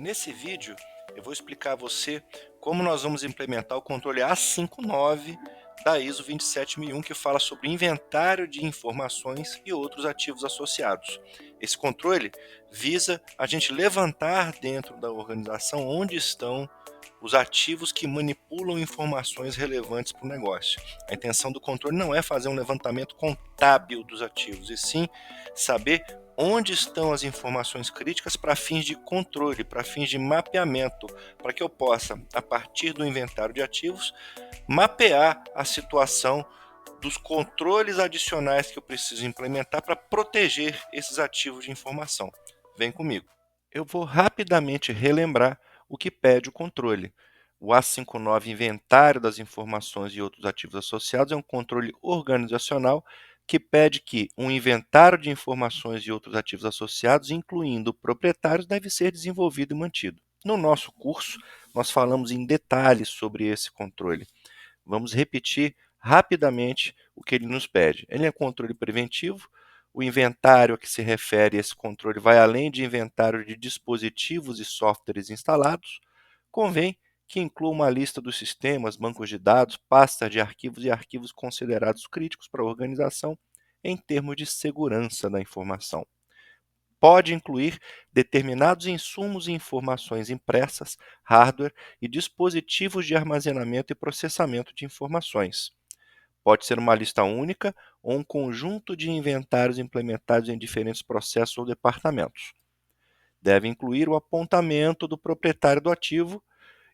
Nesse vídeo, eu vou explicar a você como nós vamos implementar o controle A59 da ISO 27001, que fala sobre inventário de informações e outros ativos associados. Esse controle visa a gente levantar dentro da organização onde estão os ativos que manipulam informações relevantes para o negócio. A intenção do controle não é fazer um levantamento contábil dos ativos, e sim saber onde estão as informações críticas para fins de controle, para fins de mapeamento, para que eu possa, a partir do inventário de ativos, mapear a situação dos controles adicionais que eu preciso implementar para proteger esses ativos de informação. Vem comigo. Eu vou rapidamente relembrar o que pede o controle. O A59 Inventário das Informações e Outros Ativos Associados é um controle organizacional que pede que um inventário de informações e outros ativos associados, incluindo proprietários, deve ser desenvolvido e mantido. No nosso curso, nós falamos em detalhes sobre esse controle. Vamos repetir rapidamente o que ele nos pede. Ele é controle preventivo. O inventário a que se refere esse controle vai além de inventário de dispositivos e softwares instalados. Convém que inclua uma lista dos sistemas, bancos de dados, pastas de arquivos e arquivos considerados críticos para a organização em termos de segurança da informação. Pode incluir determinados insumos e informações impressas, hardware e dispositivos de armazenamento e processamento de informações. Pode ser uma lista única ou um conjunto de inventários implementados em diferentes processos ou departamentos. Deve incluir o apontamento do proprietário do ativo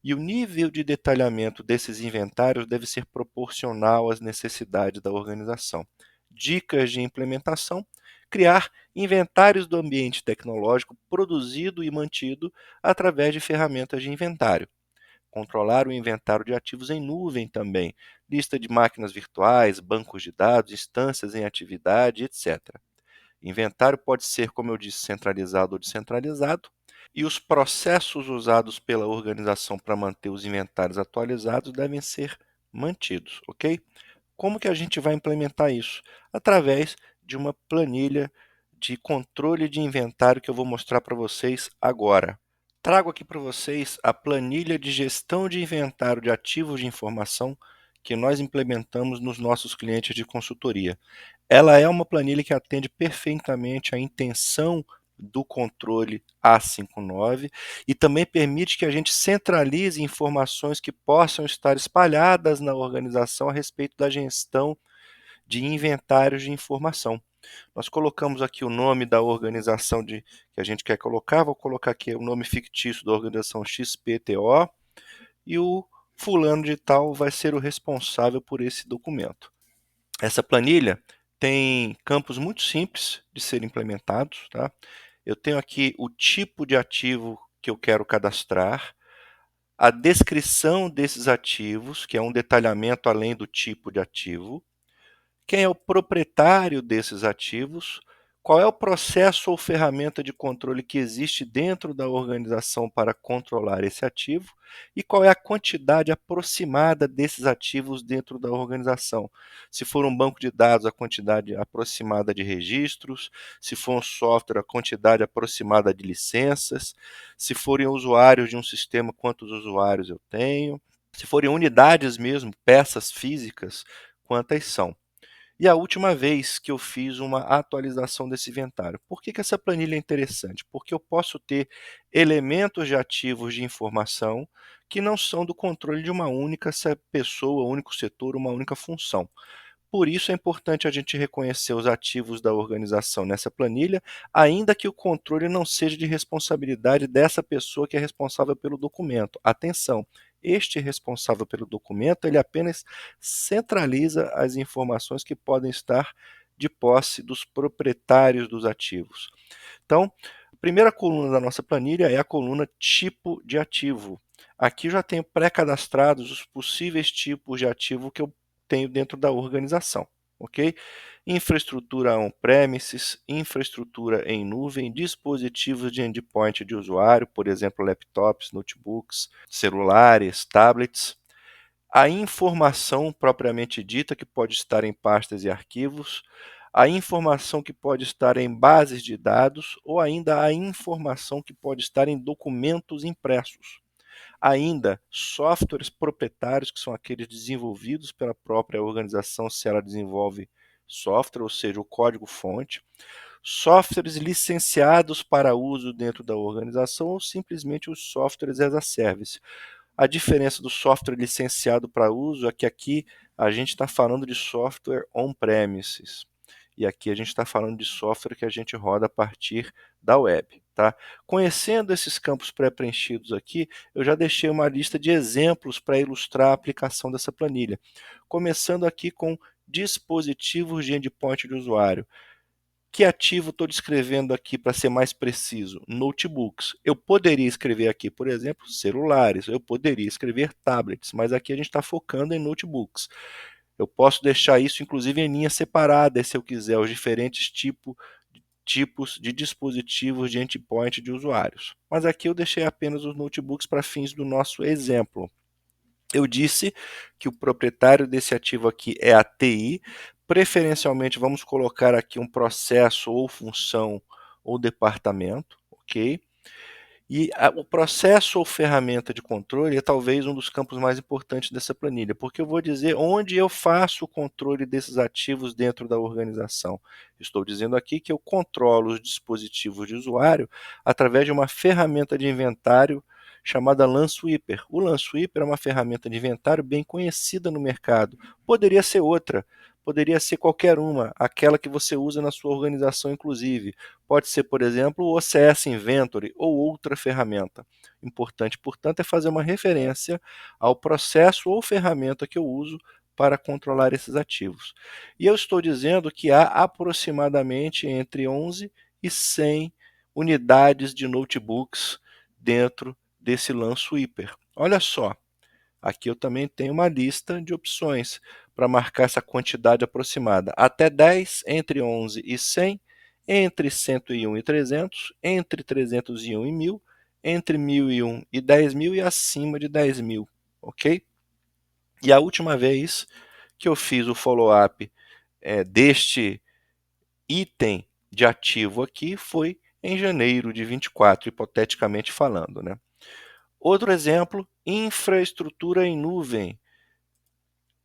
e o nível de detalhamento desses inventários deve ser proporcional às necessidades da organização. Dicas de implementação: criar inventários do ambiente tecnológico produzido e mantido através de ferramentas de inventário. Controlar o inventário de ativos em nuvem também, lista de máquinas virtuais, bancos de dados, instâncias em atividade, etc. Inventário pode ser, como eu disse, centralizado ou descentralizado, e os processos usados pela organização para manter os inventários atualizados devem ser mantidos, ok? Como que a gente vai implementar isso? Através de uma planilha de controle de inventário que eu vou mostrar para vocês agora. Trago aqui para vocês a planilha de gestão de inventário de ativos de informação que nós implementamos nos nossos clientes de consultoria. Ela é uma planilha que atende perfeitamente à intenção do controle A59 e também permite que a gente centralize informações que possam estar espalhadas na organização a respeito da gestão de inventários de informação. Nós colocamos aqui o nome da organização que a gente quer colocar, vou colocar aqui o nome fictício da organização XPTO e o fulano de tal vai ser o responsável por esse documento. Essa planilha tem campos muito simples de serem implementados. Tá? Eu tenho aqui o tipo de ativo que eu quero cadastrar, a descrição desses ativos, que é um detalhamento além do tipo de ativo, quem é o proprietário desses ativos, qual é o processo ou ferramenta de controle que existe dentro da organização para controlar esse ativo e qual é a quantidade aproximada desses ativos dentro da organização. Se for um banco de dados, a quantidade aproximada de registros, se for um software, a quantidade aproximada de licenças, se forem usuários de um sistema, quantos usuários eu tenho, se forem unidades mesmo, peças físicas, quantas são. E a última vez que eu fiz uma atualização desse inventário. Por que essa planilha é interessante? Porque eu posso ter elementos de ativos de informação que não são do controle de uma única pessoa, um único setor, uma única função. Por isso é importante a gente reconhecer os ativos da organização nessa planilha, ainda que o controle não seja de responsabilidade dessa pessoa que é responsável pelo documento. Atenção, este responsável pelo documento, ele apenas centraliza as informações que podem estar de posse dos proprietários dos ativos. Então, a primeira coluna da nossa planilha é a coluna tipo de ativo. Aqui já tenho pré-cadastrados os possíveis tipos de ativo que eu tenho dentro da organização, ok? Infraestrutura on-premises, infraestrutura em nuvem, dispositivos de endpoint de usuário, por exemplo, laptops, notebooks, celulares, tablets. A informação propriamente dita, que pode estar em pastas e arquivos, a informação que pode estar em bases de dados ou ainda a informação que pode estar em documentos impressos. Ainda, softwares proprietários, que são aqueles desenvolvidos pela própria organização, se ela desenvolve software, ou seja, o código-fonte. Softwares licenciados para uso dentro da organização ou simplesmente os softwares as a service. A diferença do software licenciado para uso é que aqui a gente está falando de software on-premises. E aqui a gente está falando de software que a gente roda a partir da web. Tá? Conhecendo esses campos pré-preenchidos aqui, eu já deixei uma lista de exemplos para ilustrar a aplicação dessa planilha. Começando aqui com dispositivos de endpoint de usuário. Que ativo estou descrevendo aqui para ser mais preciso? Notebooks. Eu poderia escrever aqui, por exemplo, celulares, eu poderia escrever tablets, mas aqui a gente está focando em notebooks. Eu posso deixar isso, inclusive, em linhas separadas, se eu quiser, os diferentes tipos de dispositivos de endpoint de usuários. Mas aqui eu deixei apenas os notebooks para fins do nosso exemplo. Eu disse que o proprietário desse ativo aqui é a TI, preferencialmente vamos colocar aqui um processo ou função ou departamento, ok? E o processo ou ferramenta de controle é talvez um dos campos mais importantes dessa planilha, porque eu vou dizer onde eu faço o controle desses ativos dentro da organização. Estou dizendo aqui que eu controlo os dispositivos de usuário através de uma ferramenta de inventário chamada Lansweeper. O Lansweeper é uma ferramenta de inventário bem conhecida no mercado. Poderia ser outra, poderia ser qualquer uma, aquela que você usa na sua organização, inclusive. Pode ser, por exemplo, o OCS Inventory ou outra ferramenta. Importante, portanto, é fazer uma referência ao processo ou ferramenta que eu uso para controlar esses ativos. E eu estou dizendo que há aproximadamente entre 11 e 100 unidades de notebooks dentro desse Lansweeper. Olha só, aqui eu também tenho uma lista de opções para marcar essa quantidade aproximada. Até 10, entre 11 e 100, entre 101 e 300, entre 301 e 1000, entre 1001 e 10.000 e acima de 10.000, ok? E a última vez que eu fiz o follow-up deste item de ativo aqui foi em janeiro de 24, hipoteticamente falando, né? Outro exemplo, infraestrutura em nuvem.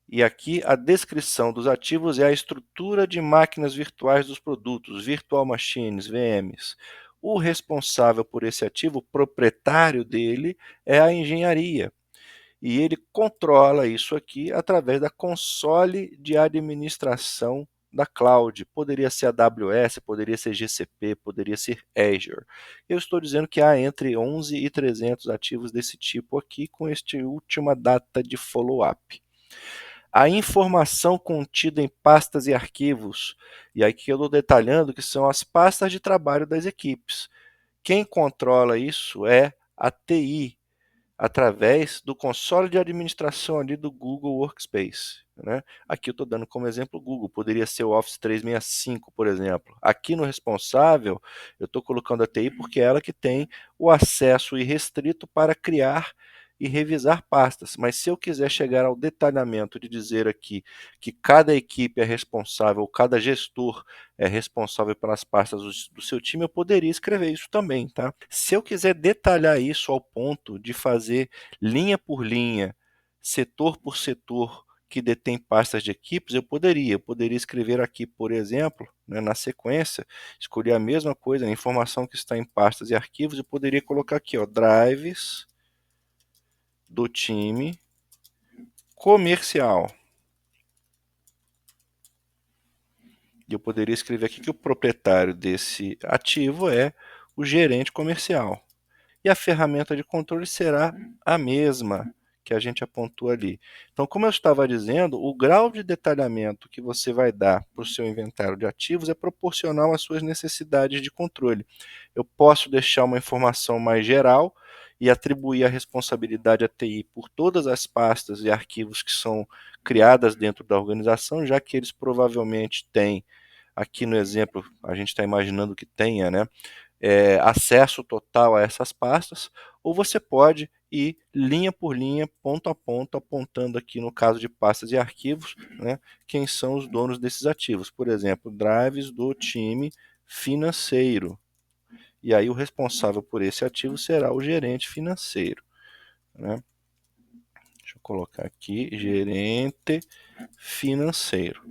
E aqui a descrição dos ativos é a estrutura de máquinas virtuais dos produtos, Virtual Machines, VMs. O responsável por esse ativo, o proprietário dele, é a engenharia. E ele controla isso aqui através da console de administração da cloud. Poderia ser AWS, poderia ser GCP, poderia ser Azure. Eu estou dizendo que há entre 11 e 300 ativos desse tipo aqui, com esta última data de follow-up. A informação contida em pastas e arquivos. E aqui eu estou detalhando que são as pastas de trabalho das equipes. Quem controla isso é a TI, através do console de administração ali do Google Workspace. Né? Aqui eu estou dando como exemplo o Google, poderia ser o Office 365, por exemplo. Aqui no responsável, eu estou colocando a TI porque é ela que tem o acesso irrestrito para criar e revisar pastas. Mas se eu quiser chegar ao detalhamento de dizer aqui que cada equipe é responsável, cada gestor é responsável pelas pastas do seu time, eu poderia escrever isso também. Tá? Se eu quiser detalhar isso ao ponto de fazer linha por linha, setor por setor, que detém pastas de equipes, eu poderia escrever aqui, por exemplo, né, na sequência, escolher a mesma coisa, a informação que está em pastas e arquivos, eu poderia colocar aqui, ó, drives do time comercial. E eu poderia escrever aqui que o proprietário desse ativo é o gerente comercial. E a ferramenta de controle será a mesma que a gente apontou ali. Então, como eu estava dizendo, o grau de detalhamento que você vai dar para o seu inventário de ativos é proporcional às suas necessidades de controle. Eu posso deixar uma informação mais geral e atribuir a responsabilidade à TI por todas as pastas e arquivos que são criadas dentro da organização, já que eles provavelmente têm, aqui no exemplo, a gente está imaginando que tenha, né, acesso total a essas pastas, ou você pode e linha por linha, ponto a ponto, apontando aqui no caso de pastas e arquivos, né, quem são os donos desses ativos. Por exemplo, drives do time financeiro. E aí o responsável por esse ativo será o gerente financeiro, né? Deixa eu colocar aqui, gerente financeiro,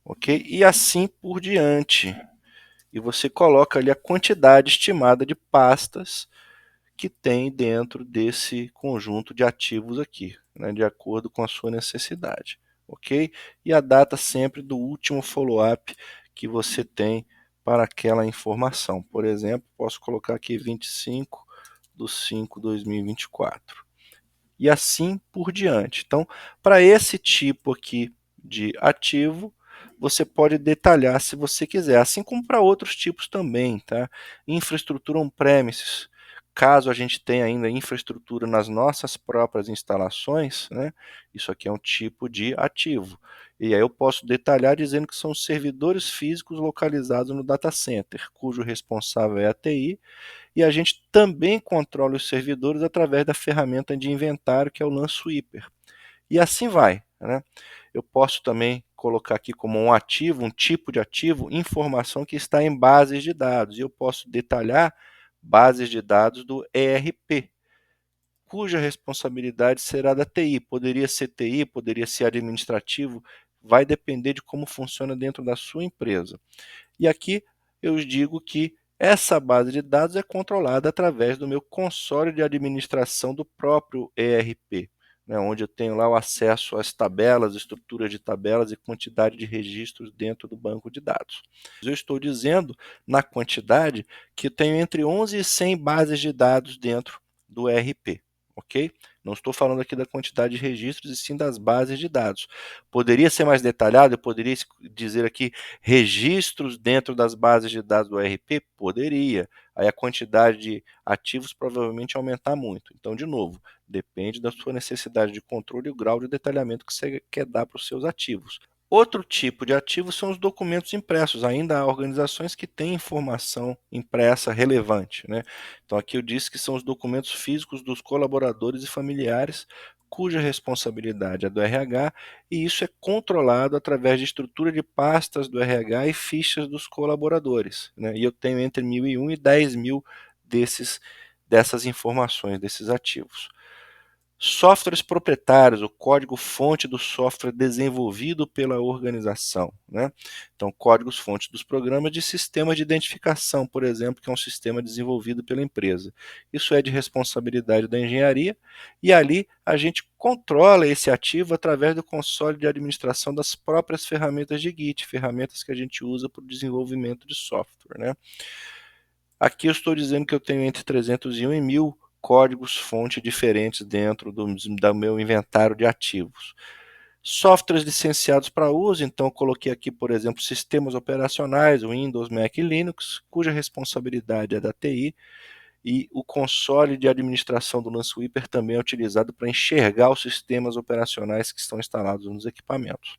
ok? E assim por diante. E você coloca ali a quantidade estimada de pastas que tem dentro desse conjunto de ativos aqui, né, de acordo com a sua necessidade, ok? E a data sempre do último follow-up que você tem para aquela informação. Por exemplo, posso colocar aqui 25/5/2024. E assim por diante. Então, para esse tipo aqui de ativo, você pode detalhar se você quiser, assim como para outros tipos também, tá? Infraestrutura on-premises, caso a gente tenha ainda infraestrutura nas nossas próprias instalações, né? Isso aqui é um tipo de ativo. E aí eu posso detalhar dizendo que são os servidores físicos localizados no data center, cujo responsável é a TI, e a gente também controla os servidores através da ferramenta de inventário, que é o LAN Sweeper. E assim vai, né? Eu posso também colocar aqui como um ativo, um tipo de ativo, informação que está em bases de dados. E eu posso detalhar bases de dados do ERP, cuja responsabilidade será da TI. Poderia ser TI, poderia ser administrativo, vai depender de como funciona dentro da sua empresa. E aqui eu digo que essa base de dados é controlada através do meu console de administração do próprio ERP, né, onde eu tenho lá o acesso às tabelas, estruturas de tabelas e quantidade de registros dentro do banco de dados. Eu estou dizendo, na quantidade, que tenho entre 11 e 100 bases de dados dentro do ERP. Ok? Não estou falando aqui da quantidade de registros, e sim das bases de dados. Poderia ser mais detalhado, eu poderia dizer aqui registros dentro das bases de dados do ERP? Poderia. Aí a quantidade de ativos provavelmente aumentar muito. Então, de novo, depende da sua necessidade de controle e o grau de detalhamento que você quer dar para os seus ativos. Outro tipo de ativo são os documentos impressos. Ainda há organizações que têm informação impressa relevante, né? Então aqui eu disse que são os documentos físicos dos colaboradores e familiares, cuja responsabilidade é do RH, e isso é controlado através de estrutura de pastas do RH e fichas dos colaboradores, né? E eu tenho entre 1.001 e 10.000 dessas informações, desses ativos. Softwares proprietários, o código-fonte do software desenvolvido pela organização, né? Então, códigos-fonte dos programas de sistemas de identificação, por exemplo, que é um sistema desenvolvido pela empresa. Isso é de responsabilidade da engenharia, e ali a gente controla esse ativo através do console de administração das próprias ferramentas de Git, ferramentas que a gente usa para o desenvolvimento de software, né? Aqui eu estou dizendo que eu tenho entre 301 e 1.000 códigos-fonte diferentes dentro do meu inventário de ativos. Softwares licenciados para uso, então eu coloquei aqui, por exemplo, sistemas operacionais, Windows, Mac e Linux, cuja responsabilidade é da TI, e o console de administração do LAN Sweeper também é utilizado para enxergar os sistemas operacionais que estão instalados nos equipamentos.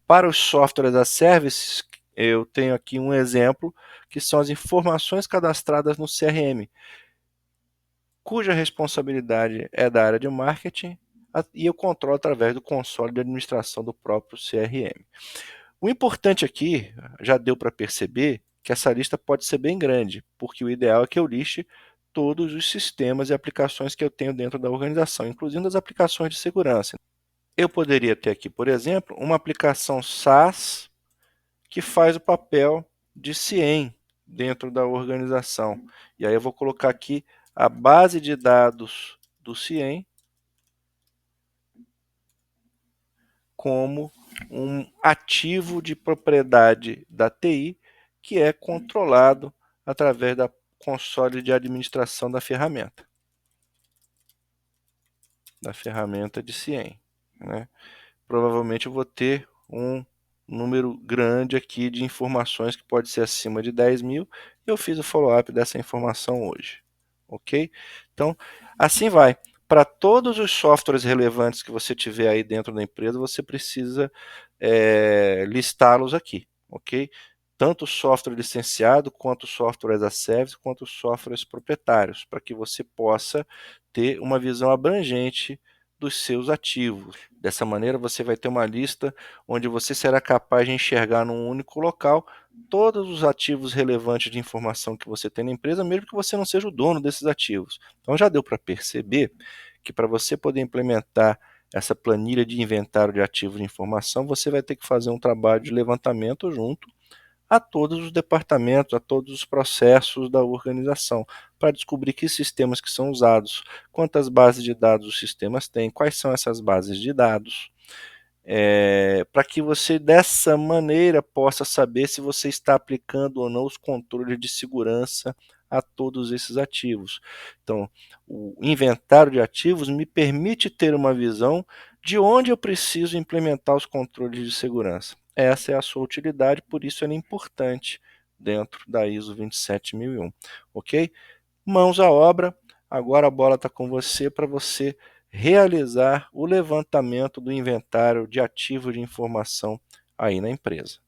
Para os softwares as services, eu tenho aqui um exemplo, que são as informações cadastradas no CRM, cuja responsabilidade é da área de marketing, e eu controlo através do console de administração do próprio CRM. O importante aqui, já deu para perceber, que essa lista pode ser bem grande, porque o ideal é que eu liste todos os sistemas e aplicações que eu tenho dentro da organização, incluindo as aplicações de segurança. Eu poderia ter aqui, por exemplo, uma aplicação SaaS que faz o papel de CIEM dentro da organização. E aí eu vou colocar aqui a base de dados do CIEM como um ativo de propriedade da TI que é controlado através da console de administração da ferramenta de CIEM, né? Provavelmente eu vou ter um número grande aqui de informações que pode ser acima de 10.000, e eu fiz o follow-up dessa informação hoje, ok? Então, assim vai. Para todos os softwares relevantes que você tiver aí dentro da empresa, você precisa listá-los aqui, ok? tanto software licenciado, quanto software as a service, quanto softwares proprietários, para que você possa ter uma visão abrangente dos seus ativos. Dessa maneira, você vai ter uma lista onde você será capaz de enxergar num único local todos os ativos relevantes de informação que você tem na empresa, mesmo que você não seja o dono desses ativos. Então já deu para perceber que para você poder implementar essa planilha de inventário de ativos de informação, você vai ter que fazer um trabalho de levantamento junto a todos os departamentos, a todos os processos da organização, para descobrir que sistemas que são usados, quantas bases de dados os sistemas têm, quais são essas bases de dados, para que você dessa maneira possa saber se você está aplicando ou não os controles de segurança a todos esses ativos. Então, o inventário de ativos me permite ter uma visão de onde eu preciso implementar os controles de segurança. Essa é a sua utilidade, por isso ela é importante dentro da ISO 27001, ok? Mãos à obra, agora a bola está com você para você realizar o levantamento do inventário de ativos de informação aí na empresa.